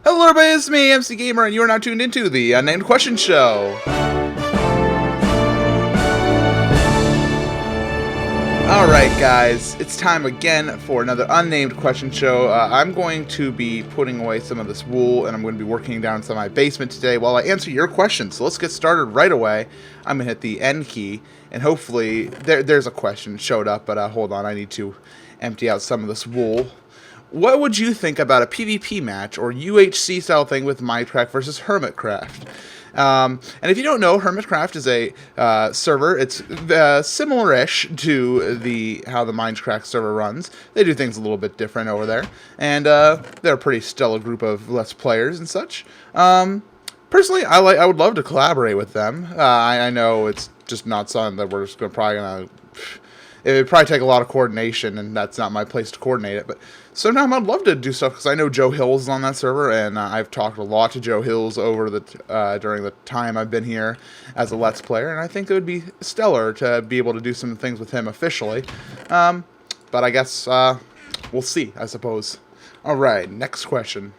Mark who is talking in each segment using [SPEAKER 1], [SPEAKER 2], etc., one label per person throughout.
[SPEAKER 1] Hello everybody, it's me, MC Gamer, and you are now tuned into the Unnamed Question Show. Alright guys, it's time again for another Unnamed Question Show. I'm going to be putting away some of this wool, and I'm going to be working down inside my basement today while I answer your questions. So let's get started right away. I'm going to hit the N key, and hopefully, there's a question showed up, but hold on, I need to empty out some of this wool. What would you think about a PvP match or UHC style thing with Mindcrack versus Hermitcraft? And if you don't know, Hermitcraft is a server. It's similar-ish to how the Mindcrack server runs. They do things a little bit different over there, and they're a pretty stellar group of Let's Players and such. Personally, I would love to collaborate with them. I know it's just not something that we're just probably gonna. It would probably take a lot of coordination, and that's not my place to coordinate it. But sometime I'd love to do stuff, because I know Joe Hills is on that server, and I've talked a lot to Joe Hills over during the time I've been here as a Let's Player, and I think it would be stellar to be able to do some things with him officially. But I guess we'll see, I suppose. Alright, next question.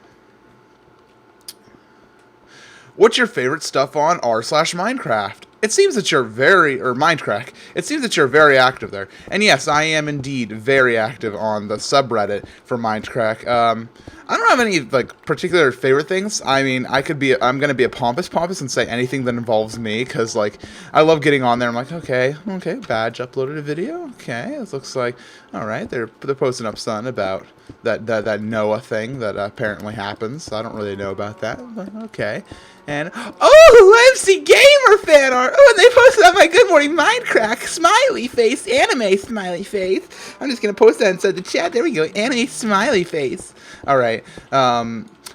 [SPEAKER 1] What's your favorite stuff on r/Minecraft? It seems that you're Mindcrack. It seems that you're very active there. And yes, I am indeed very active on the subreddit for Mindcrack. I don't have any particular favorite things. I mean, I'm gonna be a pompous and say anything that involves me, because I love getting on there. I'm like, okay, badge uploaded a video. Okay, it looks like all right. They're posting up something about that Noah thing that apparently happens. I don't really know about that. But okay. And MC Gamer fan art. Oh, and they posted on my Good Morning Mindcrack smiley face, anime smiley face. I'm just gonna post that inside the chat. There we go, anime smiley face. All right.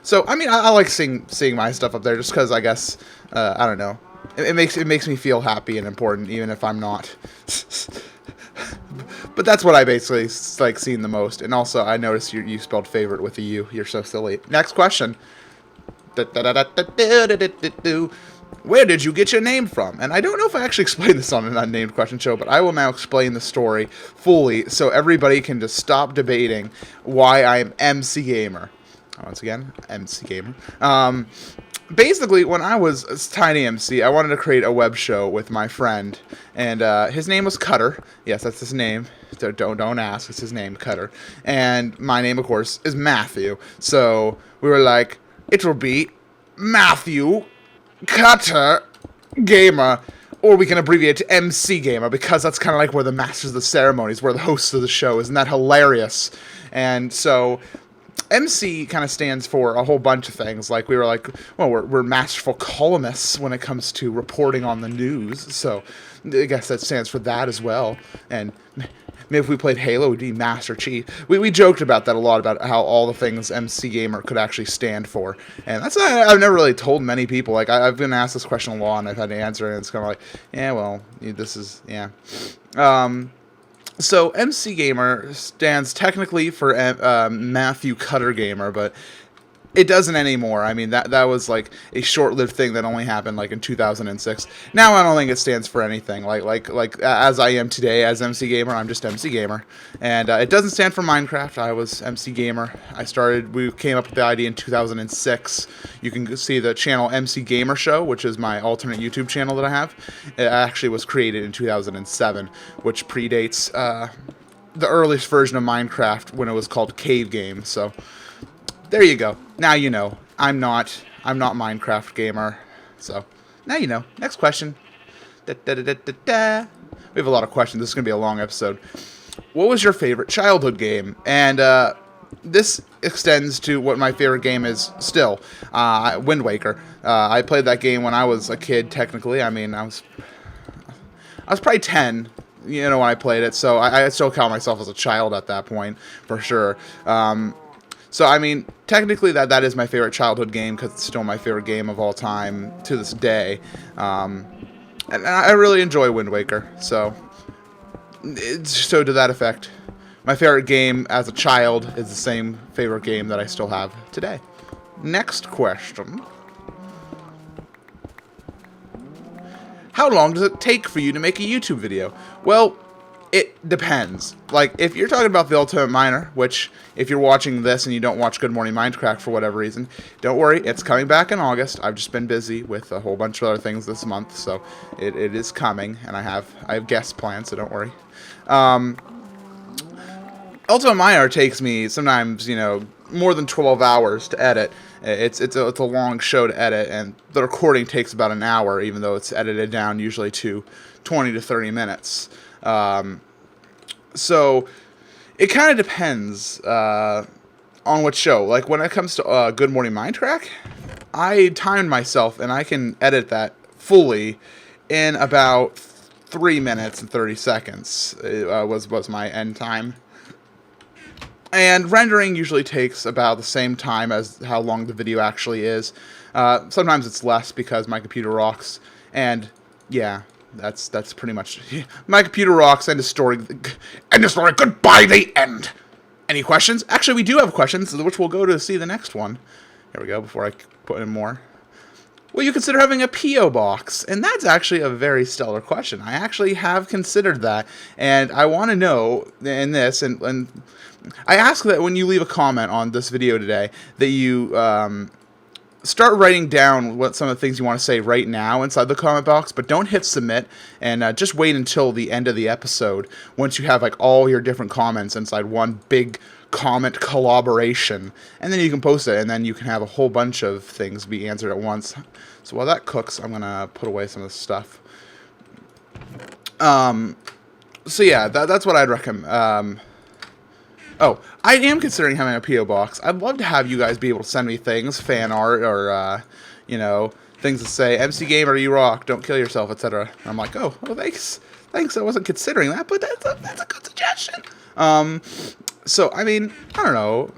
[SPEAKER 1] So I mean, I like seeing my stuff up there just because I guess I don't know. It makes me feel happy and important, even if I'm not. But that's what I basically like seeing the most. And also, I noticed you spelled favorite with a U. You're so silly. Next question. Where did you get your name from? And I don't know if I actually explained this on an Unnamed Question Show, but I will now explain the story fully so everybody can just stop debating why I am MC Gamer. Once again, MC Gamer. Basically, when I was a tiny MC, I wanted to create a web show with my friend, and his name was Cutter. Yes, that's his name. So don't ask. It's his name, Cutter. And my name, of course, is Matthew. So we were like, it will be Matthew Cutter Gamer, or we can abbreviate to MC Gamer, because that's kind of like where the masters of the ceremonies, where the hosts of the show. Isn't that hilarious? And so MC kind of stands for a whole bunch of things. Like, we were like, well, we're masterful columnists when it comes to reporting on the news, so I guess that stands for that as well. And maybe if we played Halo, we'd be Master Chief. We joked about that a lot, about how all the things MC Gamer could actually stand for. And that's I've never really told many people. Like, I've been asked this question a lot, and I've had to answer it, and it's kind of like, yeah, well, this is, yeah. So MC Gamer stands technically for Matthew Cutter Gamer, but it doesn't anymore. I mean, that was like a short-lived thing that only happened like in 2006. Now I don't think it stands for anything. Like as I am today as MC Gamer, I'm just MC Gamer, and it doesn't stand for Minecraft. I was MC Gamer. We came up with the idea in 2006. You can see the channel MC Gamer Show, which is my alternate YouTube channel that I have. It actually was created in 2007, which predates the earliest version of Minecraft when it was called Cave Game. So there you go. Now you know. I'm not Minecraft Gamer. So now you know. Next question. We have a lot of questions. This is going to be a long episode. What was your favorite childhood game? And this extends to what my favorite game is still. Wind Waker. I played that game when I was a kid, technically. I mean, I was probably 10, when I played it. So I still count myself as a child at that point, for sure. So, I mean, technically that is my favorite childhood game, because it's still my favorite game of all time to this day. And I really enjoy Wind Waker. So to that effect, my favorite game as a child is the same favorite game that I still have today. Next question. How long does it take for you to make a YouTube video? Well, It depends. Like, if you're talking about the Ultimate Miner, which, if you're watching this and you don't watch Good Morning Mindcrack for whatever reason, don't worry, it's coming back in August. I've just been busy with a whole bunch of other things this month, so it is coming, and I have guest plans, so don't worry. Ultimate Miner takes me sometimes, more than 12 hours to edit. It's a long show to edit, and the recording takes about an hour, even though it's edited down usually to 20 to 30 minutes. So it kind of depends on what show. Like, when it comes to Good Morning Mindcrack, I timed myself, and I can edit that fully in about 3 minutes and 30 seconds. Was my end time. And rendering usually takes about the same time as how long the video actually is. Sometimes it's less because my computer rocks, and yeah. That's pretty much my computer rocks. End of story. End of story. Goodbye. The end. Any questions? Actually, we do have questions, which we'll go to see the next one. Here we go. Before I put in more, will you consider having a PO box? And that's actually a very stellar question. I actually have considered that, and I want to know in this, and I ask that when you leave a comment on this video today, that you start writing down what some of the things you want to say right now inside the comment box, but don't hit submit, and just wait until the end of the episode once you have like all your different comments inside one big comment collaboration, and then you can post it, and then you can have a whole bunch of things be answered at once. So while that cooks, I'm gonna put away some of the stuff. So yeah, that's what I'd recommend. Oh, I am considering having a P.O. box. I'd love to have you guys be able to send me things, fan art, or, things that say, MC Gamer, you rock, don't kill yourself, etc. And I'm like, oh, thanks. Thanks, I wasn't considering that, but that's a good suggestion. So, I mean, I don't know.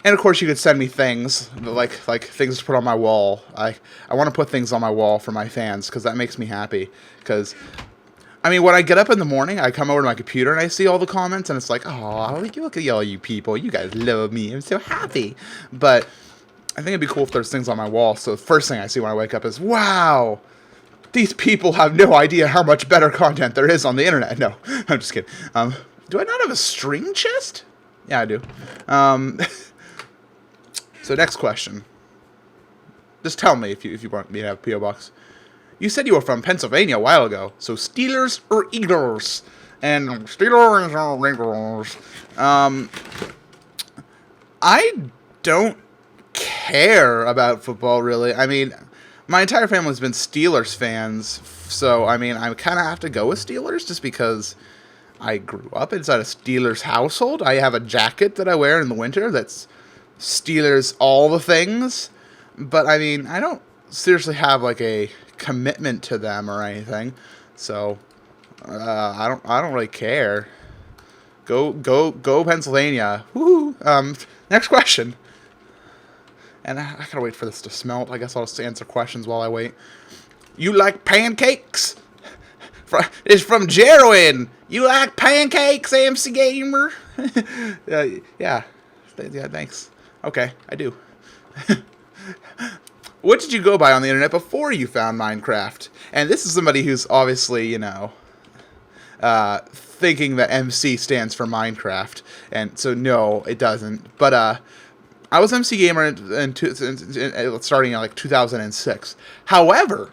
[SPEAKER 1] And, of course, you could send me things, like things to put on my wall. I want to put things on my wall for my fans, because that makes me happy, because I mean, when I get up in the morning, I come over to my computer and I see all the comments, and it's like, oh, look at all you people. You guys love me. I'm so happy. But I think it'd be cool if there's things on my wall. So the first thing I see when I wake up is, wow, these people have no idea how much better content there is on the internet. No, I'm just kidding. Do I not have a string chest? Yeah, I do. So next question. Just tell me if you want me to have a P.O. box. You said you were from Pennsylvania a while ago, so Steelers or Eagles? And Steelers or Eagles? I don't care about football, really. I mean, my entire family's been Steelers fans, so, I mean, I kind of have to go with Steelers just because I grew up inside a Steelers household. I have a jacket that I wear in the winter that's Steelers all the things, but, I mean, I don't seriously have, like, a commitment to them or anything, so I don't really care. Go Pennsylvania. Woo. Next question. And I gotta wait for this to smelt. I guess I'll just answer questions while I wait. You like pancakes? It's from Jerwin. You like pancakes, MC Gamer? Yeah, thanks. Okay, I do. What did you go by on the internet before you found Minecraft? And this is somebody who's obviously, thinking that MC stands for Minecraft. And so, no, it doesn't. But I was MC Gamer starting in like 2006. However,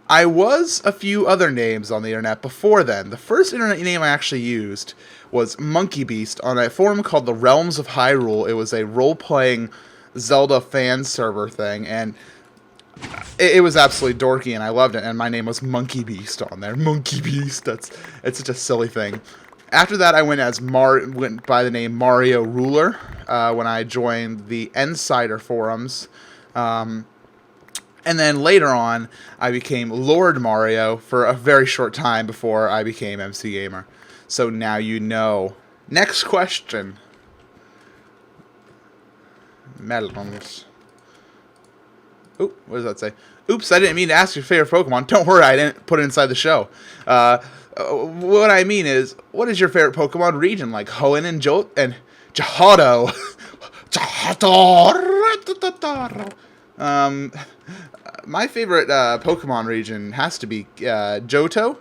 [SPEAKER 1] I was a few other names on the internet before then. The first internet name I actually used was Monkey Beast on a forum called the Realms of Hyrule. It was a role-playing Zelda fan server thing, and it was absolutely dorky, and I loved it, and my name was Monkey Beast on there. Monkey Beast, it's such a silly thing. After that, I went by the name Mario Ruler when I joined the Insider forums, and then later on, I became Lord Mario for a very short time before I became MC Gamer. So now you know. Next question. Melons. Oop, what does that say? Oops, I didn't mean to ask your favorite Pokemon. Don't worry, I didn't put it inside the show. What I mean is, what is your favorite Pokemon region? Like Hoenn and Johto. My favorite Pokemon region has to be Johto,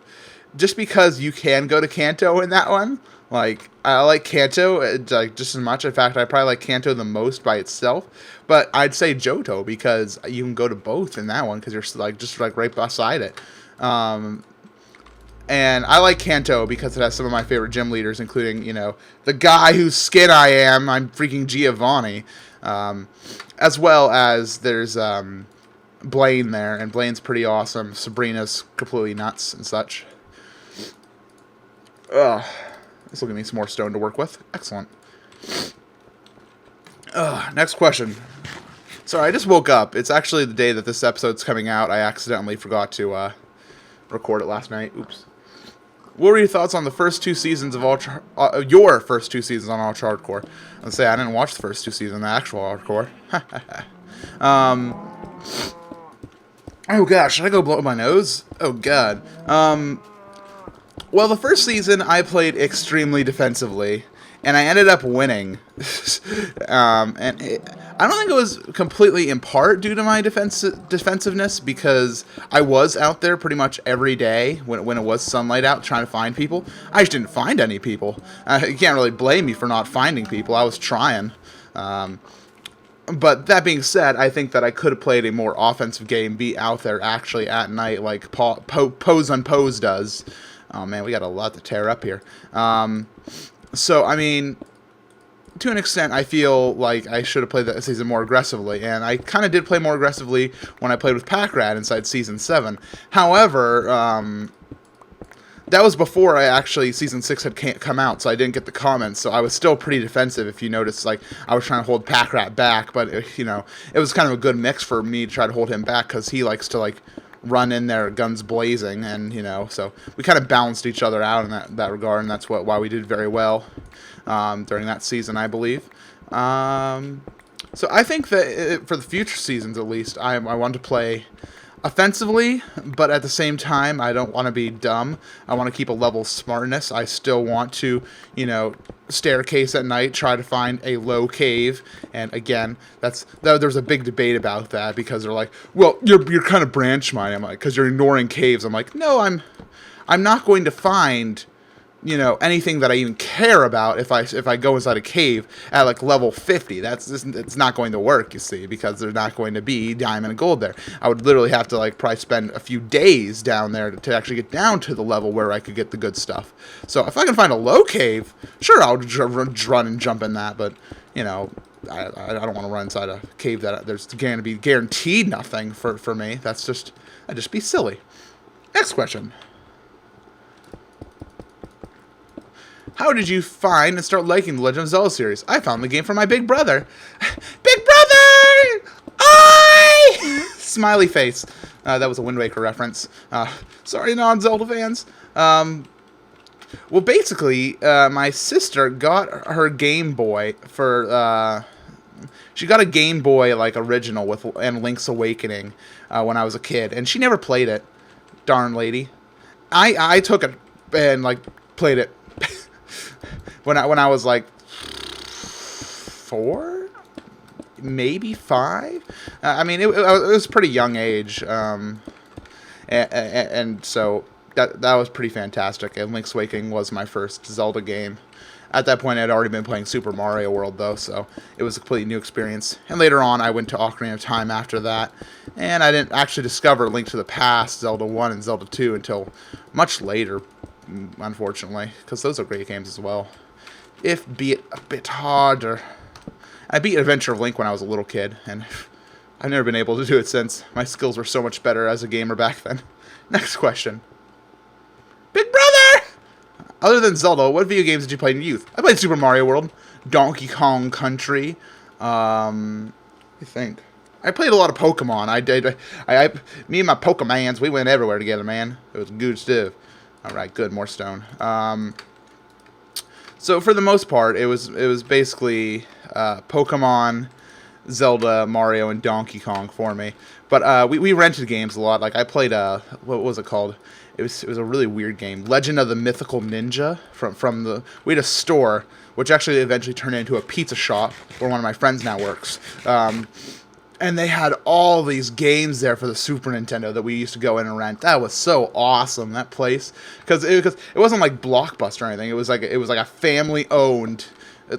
[SPEAKER 1] just because you can go to Kanto in that one. Like, I like Kanto like just as much. In fact, I probably like Kanto the most by itself. But I'd say Johto because you can go to both in that one because you're like just like right beside it. And I like Kanto because it has some of my favorite gym leaders, including, the guy whose skin I am. I'm freaking Giovanni. As well as there's Blaine there, and Blaine's pretty awesome. Sabrina's completely nuts and such. Ugh. This will give me some more stone to work with. Excellent. Next question. Sorry, I just woke up. It's actually the day that this episode's coming out. I accidentally forgot to record it last night. Oops. What were your thoughts on the first 2 seasons of your first 2 seasons on Ultra Hardcore? Let's say I didn't watch the first 2 seasons of the actual Hardcore. Oh gosh, should I go blow my nose? Oh god. Well, the first season I played extremely defensively, and I ended up winning. I don't think it was completely in part due to my defensiveness, because I was out there pretty much every day when it was sunlight out trying to find people. I just didn't find any people. You can't really blame me for not finding people. I was trying. But that being said, I think that I could have played a more offensive game, be out there actually at night like Pose on Pose does. Oh man, we got a lot to tear up here. So, I mean, to an extent, I feel like I should have played that season more aggressively, and I kind of did play more aggressively when I played with Packrat inside Season 7. However, that was before Season 6 had come out, so I didn't get the comments, so I was still pretty defensive, if you notice. Like, I was trying to hold Packrat back, but, it was kind of a good mix for me to try to hold him back, because he likes to, like, run in there guns blazing, and so we kind of balanced each other out in that regard, and that's why we did very well during that season, I believe. So I think that for the future seasons, at least, I want to play offensively, but at the same time, I don't want to be dumb. I want to keep a level of smartness. I still want to, staircase at night, try to find a low cave. And again, there's a big debate about that, because they're like, well, you're kind of branch mining. I'm like, because you're ignoring caves. I'm like, no, I'm not going to find anything that I even care about if I go inside a cave at like level 50. It's not going to work, you see, because there's not going to be diamond and gold there. I would literally have to like probably spend a few days down there to actually get down to the level where I could get the good stuff. So if I can find a low cave, sure, I'll run and jump in that, but I don't want to run inside a cave that there's going to be guaranteed nothing for me. That'd just be silly. Next question. How did you find and start liking the Legend of Zelda series? I found the game from my big brother. Big brother! I! Smiley face. That was a Wind Waker reference. Sorry, non-Zelda fans. Well, basically, my sister got her Game Boy for... she got a Game Boy, like, original and Link's Awakening when I was a kid. And she never played it. Darn lady. I took it and, like, played it. When I was like 4, maybe 5. I mean, it was a pretty young age, and so that was pretty fantastic. And Link's Awakening was my first Zelda game. At that point, I had already been playing Super Mario World, though, so it was a completely new experience. And later on, I went to Ocarina of Time after that, and I didn't actually discover Link to the Past, Zelda 1, and Zelda 2 until much later, unfortunately, because those are great games as well. If be it a bit harder. I beat Adventure of Link when I was a little kid, and I've never been able to do it since. My skills were so much better as a gamer back then. Next question. Big brother! Other than Zelda, what video games did you play in your youth? I played Super Mario World, Donkey Kong Country, I think. I played a lot of Pokemon. Me and my Pokemans, we went everywhere together, man. It was good stuff. Alright, good, more stone. So for the most part, it was basically Pokemon, Zelda, Mario, and Donkey Kong for me. But we rented games a lot. Like I played what was it called? It was a really weird game, Legend of the Mythical Ninja. We had a store, which actually eventually turned into a pizza shop where one of my friends now works. And they had all these games there for the Super Nintendo that we used to go in and rent. That was so awesome, that place, because it wasn't like Blockbuster or anything. It was like a family owned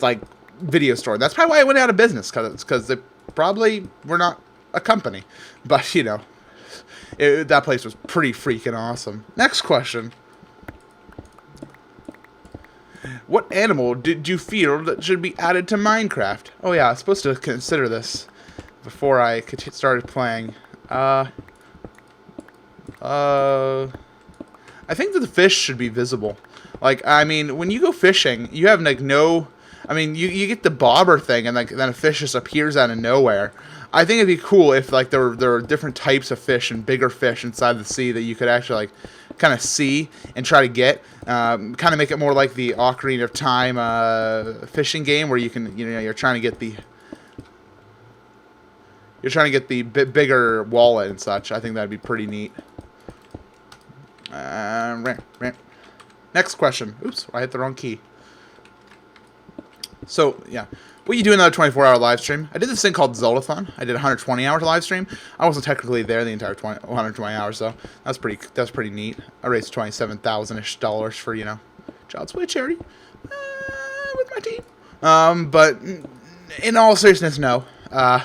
[SPEAKER 1] like video store. That's probably why it went out of business, because they probably were not a company. But you know, that place was pretty freaking awesome. Next question. What animal did you feel that should be added to Minecraft? Oh yeah, I was supposed to consider this before I started playing. I think that the fish should be visible. Like, I mean, when you go fishing, you have like no... I mean, you get the bobber thing, and like then a fish just appears out of nowhere. I think it'd be cool if like there were different types of fish and bigger fish inside the sea that you could actually like kind of see and try to get. Kind of make it more like the Ocarina of Time fishing game, where you can, you know, you're trying to get the bigger wallet and such. I think that'd be pretty neat. Next question. Oops, I hit the wrong key. So, yeah. What you do in another 24-hour live stream? I did this thing called Zeldathon. I did a 120-hour live stream. I wasn't technically there the entire 120 hours, though. That's pretty neat. I raised $27,000-ish for, you know, Child's Play charity with my team. But in all seriousness, no. I'm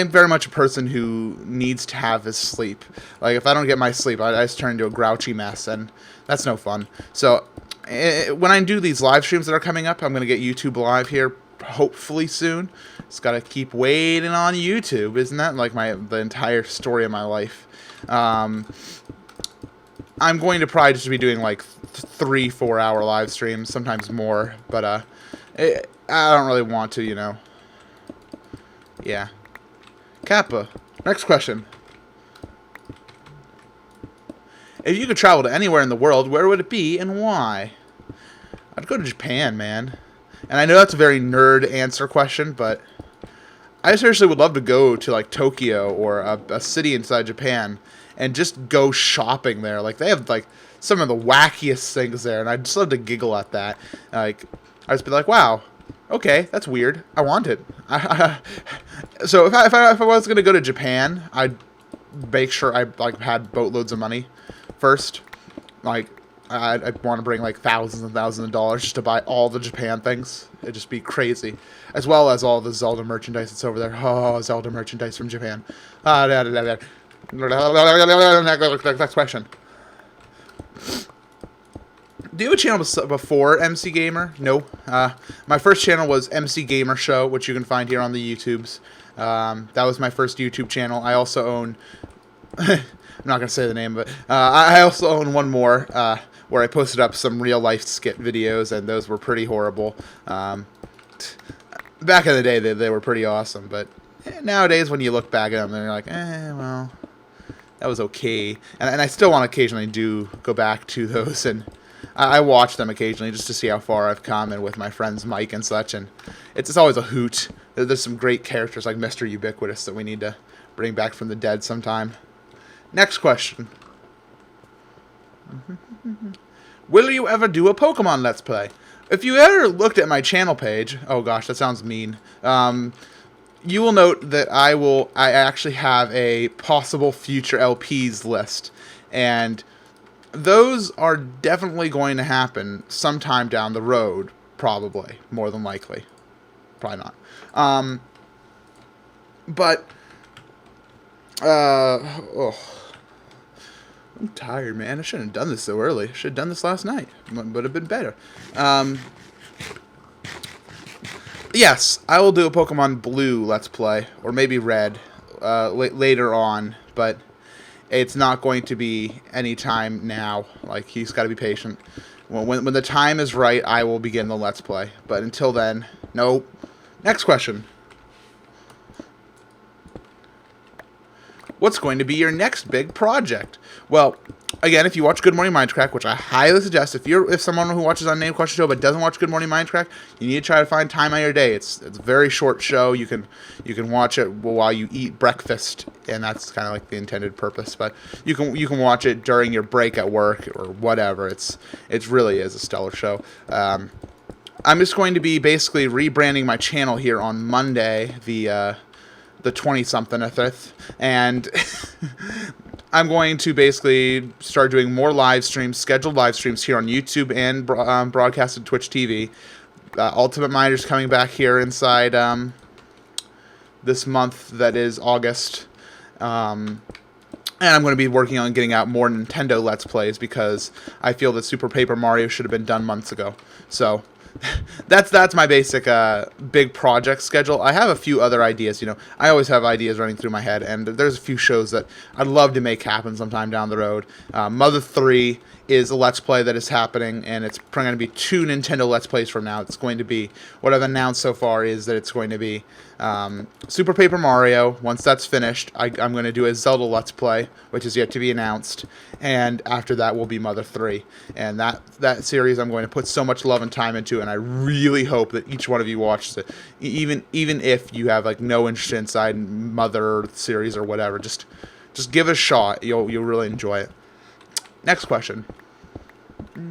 [SPEAKER 1] very much a person who needs to have his sleep. Like, if I don't get my sleep, I just turn into a grouchy mess, and that's no fun. So, when I do these live streams that are coming up, I'm going to get YouTube Live here hopefully soon. Just got to keep waiting on YouTube. Isn't that like the entire story of my life? I'm going to probably just be doing like 3-4 hour live streams, sometimes more, but I don't really want to, you know. Yeah. Kappa. Next question. If you could travel to anywhere in the world, where would it be and why? I'd go to Japan, man. And I know that's a very nerd answer question, but I seriously would love to go to like Tokyo or a city inside Japan and just go shopping there. Like, they have like some of the wackiest things there, and I'd just love to giggle at that. Like, I'd just be like, wow, okay, that's weird. I want it. So if I was gonna go to Japan, I'd make sure I like had boatloads of money first. Like, I'd want to bring like thousands and thousands of dollars just to buy all the Japan things. It'd just be crazy, as well as all the Zelda merchandise that's over there. Oh, Zelda merchandise from Japan. Next question. Do you have a channel before MC Gamer? No. My first channel was MC Gamer Show, which you can find here on the YouTubes. That was my first YouTube channel. I also own... I'm not going to say the name, but I also own one more where I posted up some real-life skit videos, and those were pretty horrible. Back in the day, they were pretty awesome, but nowadays, when you look back at them, they're like, well, that was okay. And I still want to occasionally go back to those, and I watch them occasionally just to see how far I've come, and with my friends Mike and such, and it's always a hoot. There's some great characters like Mr. Ubiquitous that we need to bring back from the dead sometime. Next question. Will you ever do a Pokemon Let's Play? If you ever looked at my channel page, oh gosh, that sounds mean. You will note that I actually have a possible future LPs list, and those are definitely going to happen sometime down the road, probably, more than likely. Probably not. I'm tired, man. I shouldn't have done this so early. I should have done this last night. Would have been better. Yes, I will do a Pokemon Blue Let's Play, or maybe Red, later on, but it's not going to be any time now. Like, he's got to be patient. When the time is right, I will begin the Let's Play. But until then, nope. Next question. What's going to be your next big project? Well, again, if you watch Good Morning Mindcrack, which I highly suggest, if someone who watches Unnamed Question Show but doesn't watch Good Morning Mindcrack, you need to try to find time out of your day. It's a very short show. You can watch it while you eat breakfast, and that's kind of like the intended purpose. But you can watch it during your break at work or whatever. It really is a stellar show. I'm just going to be basically rebranding my channel here on Monday, the 20-something-th, and I'm going to basically start doing more live streams, scheduled live streams here on YouTube and broadcasted Twitch TV. Ultimate Minder's coming back here inside this month, that is August. And I'm going to be working on getting out more Nintendo Let's Plays because I feel that Super Paper Mario should have been done months ago. So that's my basic big project schedule. I have a few other ideas. I always have ideas running through my head, and there's a few shows that I'd love to make happen sometime down the road. Mother 3 is a Let's Play that is happening, and it's going to be 2 Nintendo Let's Plays from now. It's going to be, what I've announced so far is that it's going to be Super Paper Mario. Once that's finished, I'm going to do a Zelda Let's Play, which is yet to be announced, and after that will be Mother 3. And that series I'm going to put so much love and time into, and I really hope that each one of you watches it. Even if you have like no interest inside Mother series or whatever, just give it a shot. You'll really enjoy it. Next question. How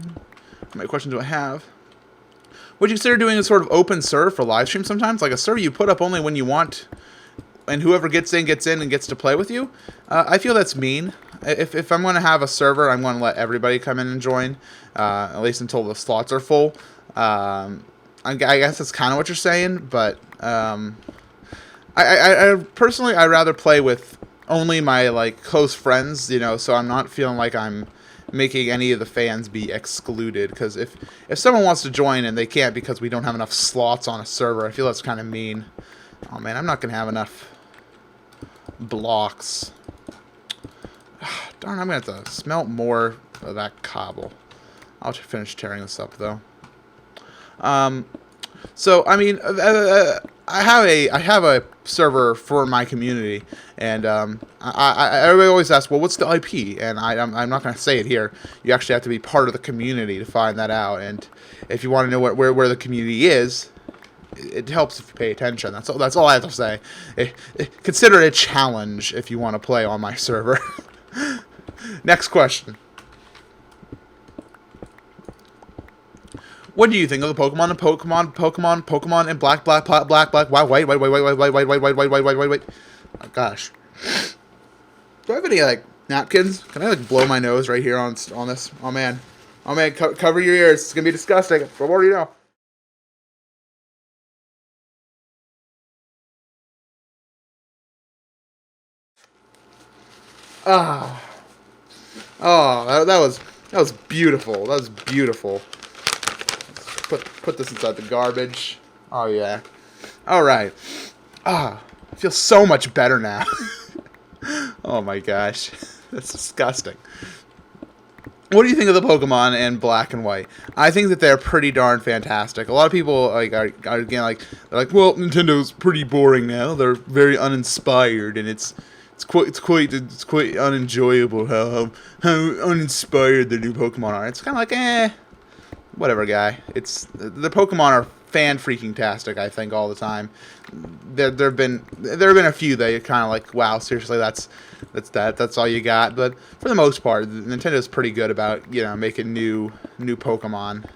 [SPEAKER 1] many questions do I have? Would you consider doing a sort of open serve for live stream sometimes? Like a server you put up only when you want, and whoever gets in and gets to play with you? I feel that's mean. If I'm going to have a server, I'm going to let everybody come in and join, at least until the slots are full. I guess that's kind of what you're saying, but I personally, I'd rather play with only my like close friends, so I'm not feeling like I'm making any of the fans be excluded. Because if someone wants to join and they can't because we don't have enough slots on a server, I feel that's kind of mean. Oh man, I'm not gonna have enough blocks. Darn, I'm gonna have to smelt more of that cobble. I'll finish tearing this up though. So I mean, I have a server for my community, and everybody always asks, well, what's the IP? And I'm not going to say it here. You actually have to be part of the community to find that out. And if you want to know where the community is, it helps if you pay attention. That's all I have to say. Consider it a challenge if you want to play on my server. Next question. What do you think of the Pokemon and black, white? Oh gosh. Do I have any like napkins? Can I like blow my nose right here on this? Oh man, cover your ears. It's gonna be disgusting. I already know. That was beautiful. That was beautiful. Put this inside the garbage. Oh yeah. All right. I feel so much better now. Oh my gosh, that's disgusting. What do you think of the Pokemon in black and white? I think that they're pretty darn fantastic. A lot of people are again they're like, well, Nintendo's pretty boring now. They're very uninspired, and it's quite unenjoyable how uninspired the new Pokemon are. It's kind of like whatever, guy. The Pokemon are fan freaking tastic. I think all the time. There have been a few that you're kind of like, wow, seriously, that's all you got. But for the most part, Nintendo's pretty good about making new Pokemon,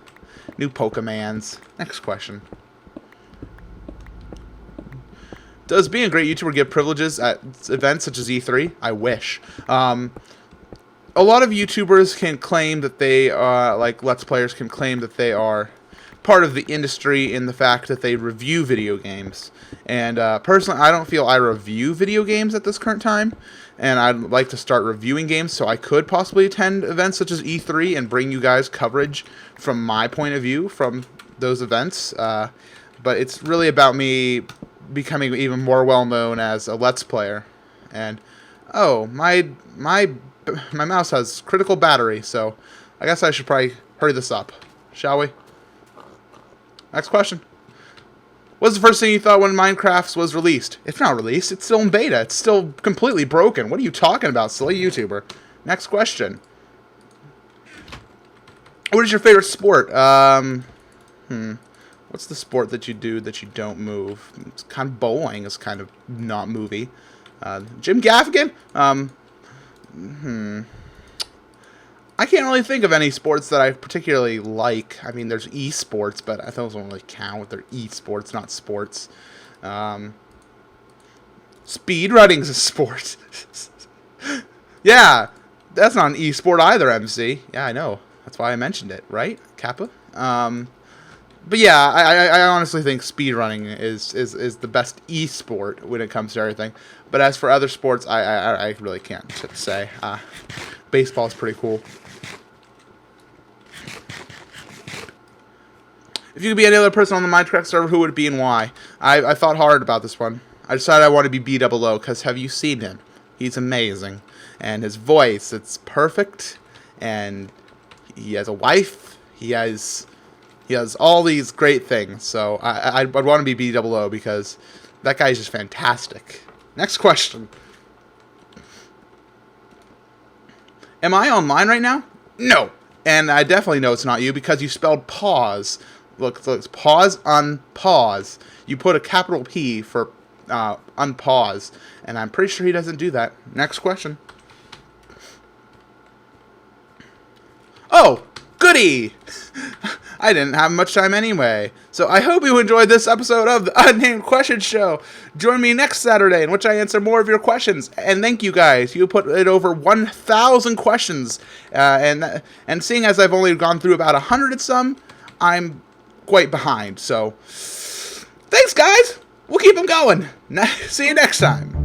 [SPEAKER 1] new Pokemans. Next question. Does being a great YouTuber give privileges at events such as E3? I wish. A lot of YouTubers can claim that they are, like Let's Players can claim that they are part of the industry in the fact that they review video games. And personally, I don't feel I review video games at this current time. And I'd like to start reviewing games so I could possibly attend events such as E3 and bring you guys coverage from my point of view from those events. But it's really about me becoming even more well-known as a Let's Player. And, oh, my mouse has critical battery, so I guess I should probably hurry this up. Shall we? Next question. What's the first thing you thought when Minecraft was released? It's not released. It's still in beta. It's still completely broken. What are you talking about, silly YouTuber? Next question. What is your favorite sport? What's the sport that you do that you don't move? It's kind of bowling is kind of not movie. Jim Gaffigan? I can't really think of any sports that I particularly like. I mean, there's esports, but those don't really count. They're esports, not sports. Speedrunning's a sport. Yeah, that's not an esport either, MC. Yeah, I know. That's why I mentioned it, right, Kappa? But yeah, I honestly think speedrunning is the best esport when it comes to everything. But as for other sports, I really can't say. Baseball's pretty cool. If you could be any other person on the Mindcrack server, who would it be and why? I thought hard about this one. I decided I want to be B-double-O, because have you seen him? He's amazing. And his voice, it's perfect. And he has a wife. He has all these great things. So I'd want to be B-double-O, because that guy's just fantastic. Next question. Am I online right now? No. And I definitely know it's not you, because you spelled pause. Look, it's pause, unpause. You put a capital P for unpause. And I'm pretty sure he doesn't do that. Next question. Oh, goody! I didn't have much time anyway. So I hope you enjoyed this episode of the Unnamed Question Show. Join me next Saturday, in which I answer more of your questions. And thank you guys. You put it over 1,000 questions. And seeing as I've only gone through about 100 and some, I'm quite behind. So thanks, guys. We'll keep them going. See you next time.